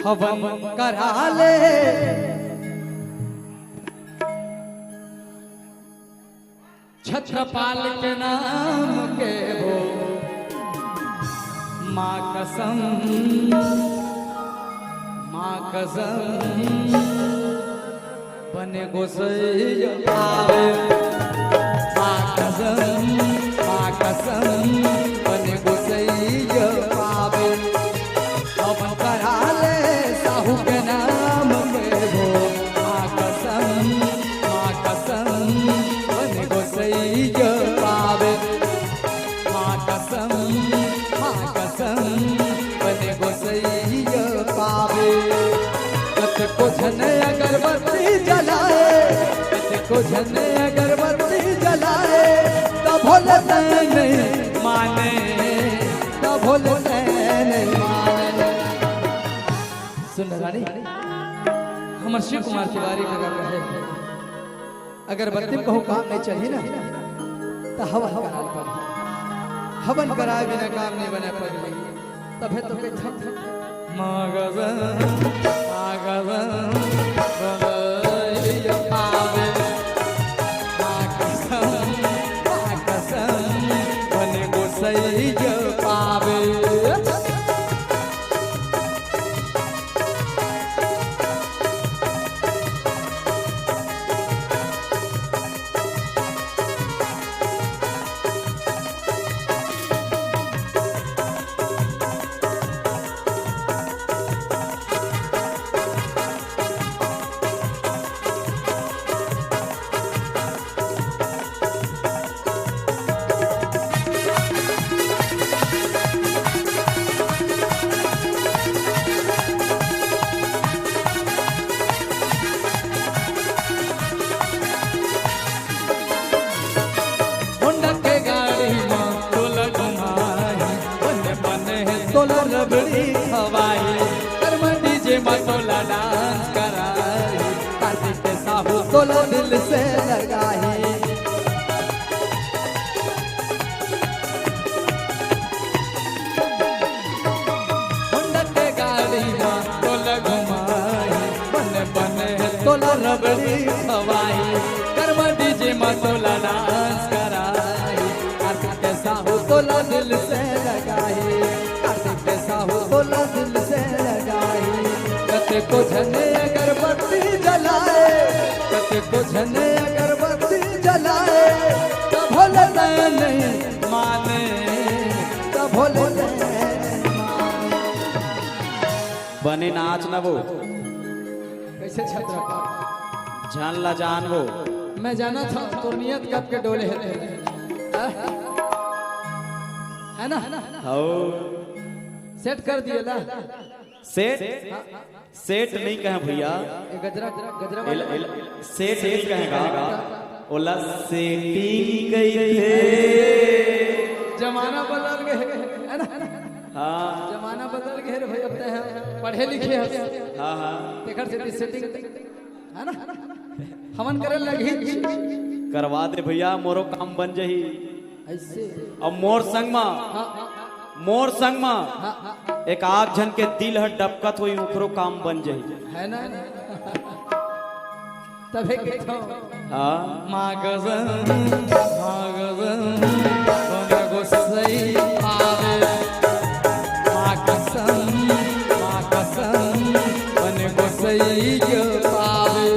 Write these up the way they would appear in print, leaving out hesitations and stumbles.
हवन करा ले छत्रपाल के नाम के हो माँ कसम बने गोसैया आवे माँ कसम बने गोसैया आवे हवन करा ले साहू के नाम के हो माँ कसम बने गोसैया आवे माँ कसम बने गोसैया पावे को झने अगरबत्ती जलाए को झने अगरबत्ती जलाए तो भोले नहीं माने तो भोले नहीं माने। सुन रानी हमर शिव कुमार तिवारी का कहे अगरबत्ती कहू काम नहीं चली ना तो हवन कराए बिना काम नहीं बने पड़ी तब है तो बने गोसैया पावे रबड़ी खवाई कर्म डीजे मटोला डांस कराई कार्तिक के साहू तोला दिल से लगाई होंडा के गाड़ी में तोला घुमाई बने तोला रबड़ी खवाई कर्म डीजे मटोला डांस कराई कार्तिक के साहू तोला दिल से लगाई दिल से लगाई कते को झने अगरबत्ती जलाए कते को झने अगरबत्ती जलाए तो भोले नहीं माने तो भोले बने नाच न वो कैसे छत्रपाल जान ला जान वो मैं जाना था तो नियत कब के डोले है ना हो सेट कर दिए ला सेट नहीं कहे भैया गजरा सेट नहीं कहेगा ओला सेटिंग गई थे जमाना बदल गए है ना हाँ जमाना बदल गए रे भाई अब तो पढ़े लिखे हैं हाँ हाँ देखर से सेटिंग है ना हमन करे लगी करवा दे भैया मोरो काम बन जही ऐसे अब मोर संग में एक आग झन के दिल है डबकत हुई ओकरो काम बन जाई है ना तबे के तो हां मागवन बने गोसई आवे मां कसम बने गोसई पावे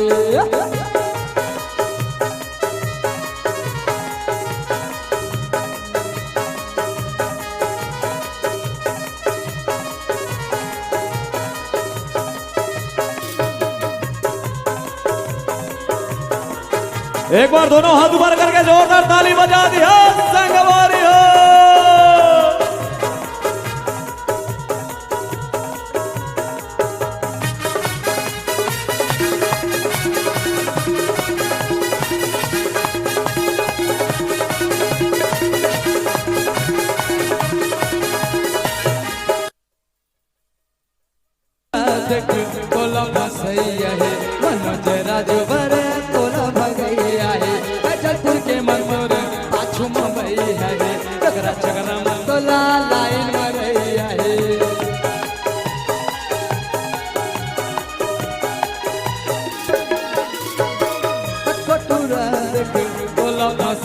एक बार दोनों हाथ ऊपर करके जोरदार ताली बजा दिया संगवारी हो कोला भसैया है मनोज राजवर कोला भगैया है जयपुर के मंदोर पाछू मुंबई है चगरा तोला लाइन मरैया है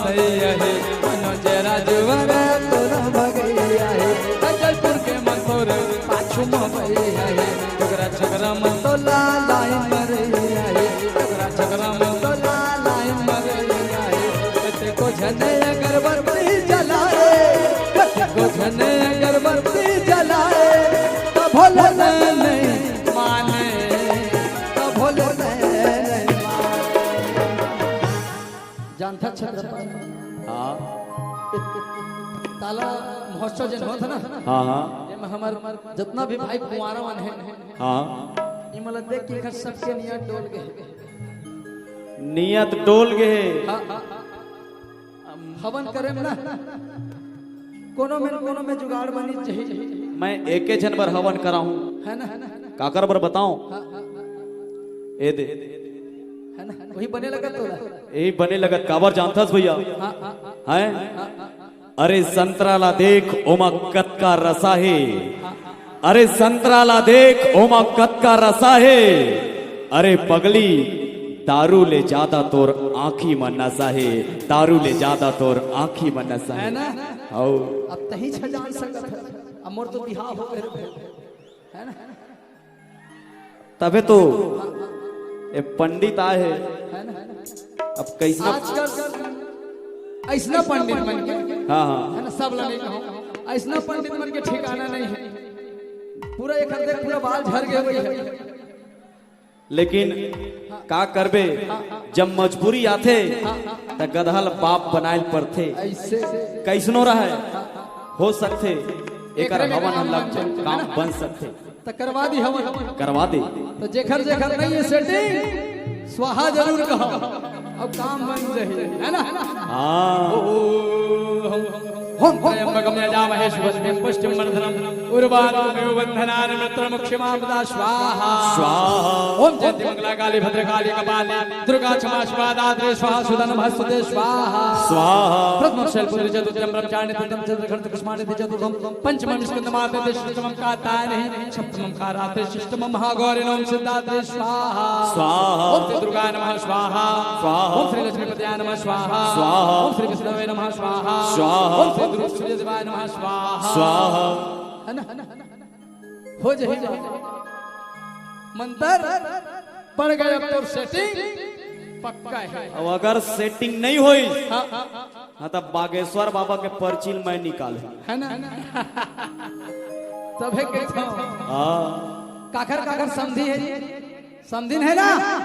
सैया है मनोज राजवर तोरा भगैया है जलपुर के मथुर पाछू मवैया है झगड़ा झगड़ा मतोला लाइन मरैया है झगड़ा झगड़ा मतोला लाइन मरैया है कते को झने अगरबत्ती जलाए कते को झने अगरबत्ती जलाए तो भोले नहीं माने तो भोले नहीं जानता छत्रपति हाँ ताला महोत्सव जन होता ना हाँ हाँ एमे हमार जितना भी भाई कुंवारा मन है हाँ ई मतलब देख के घर सबके नियत डोल गए नियत डोल गए। हवन करे में ना कोनो में जुगाड़ बनी चाहिए मैं एके जन पर हवन करा हूँ है ना काकर पर बताऊं ए दे है ना वही बने लगा तो यही बने लगत काबर जानथस भैया हैं अरे संतराला देख ओमा कत का रसा है अरे संतराला देख ओमा कत का रसा है अरे पगली दारू ले ज्यादा तोर आंखी में नशा है दारू ले ज्यादा तोर आंखी में नशा है है ना आओ अब तही छजान सकत है अमर तो बिहार हो गए है ना तबे तो ये पंडित आए है है ना अब कैसा आजकल ऐसना पंडित बन के हाँ हाँ है ना सब लगे कहो ऐसना पंडित बन के ठिकाना नहीं है पूरा एक हफ्ते पूरा बाल झड़ गए वही है लेकिन का करबे जब मजबूरी आथे त गधल बाप बनाइल पड़थे ऐसे कैसनो रहे हो सकते एकर एकरे में हवन काम लग बन काम बन सकते तो करवा दी हवन करवा दे तो जेखर जेखर नहीं है सेटिंग स्वाहा जरूर कहो अब काम बन जाए है ना हाँ हम त्र्यंबकम यजामहे शुभस्मिं पुष्टिवर्धनम उर्वारुकमेव बन्धनान् मित्रमुख्यमापदा स्वाहा स्वाहा ओम जयंती मंगला काली भद्रकाली कपाली दुर्गा क्षमा शिवा दात्री स्वाहा सुदनभस्तुते स्वाहा स्वाहा प्रथमं शैलपुत्री चतुर्थं ब्रह्मचारिणी तृतीयं चतुर्थं कृष्णानिधि चतुर्थं पंचमं स्कंदमाते षष्ठमं कातानि सप्तमं काराते षष्ठमं महागौरी नवम सिद्धाते स्वाहा स्वाहा ओम श्री दुर्गा नमः स्वाहा स्वाहा ओम श्री लक्ष्मीपतये नमः स्वाहा स्वाहा ओम श्री विष्णवे नमः स्वाहा स्वाहा ओम श्री दुर्गा सूर्यदेवाय नमः स्वाहा स्वाहा है ना हो जाए मंत्र पड़ गए अब तो सेटिंग पक्का है अब अगर सेटिंग नहीं हुई हाँ, हाँ तब बागेश्वर बाबा के पर्चिल मैं निकाल है ना तब है कहता हूँ हाँ काखर काखर समझी है समझिन है ना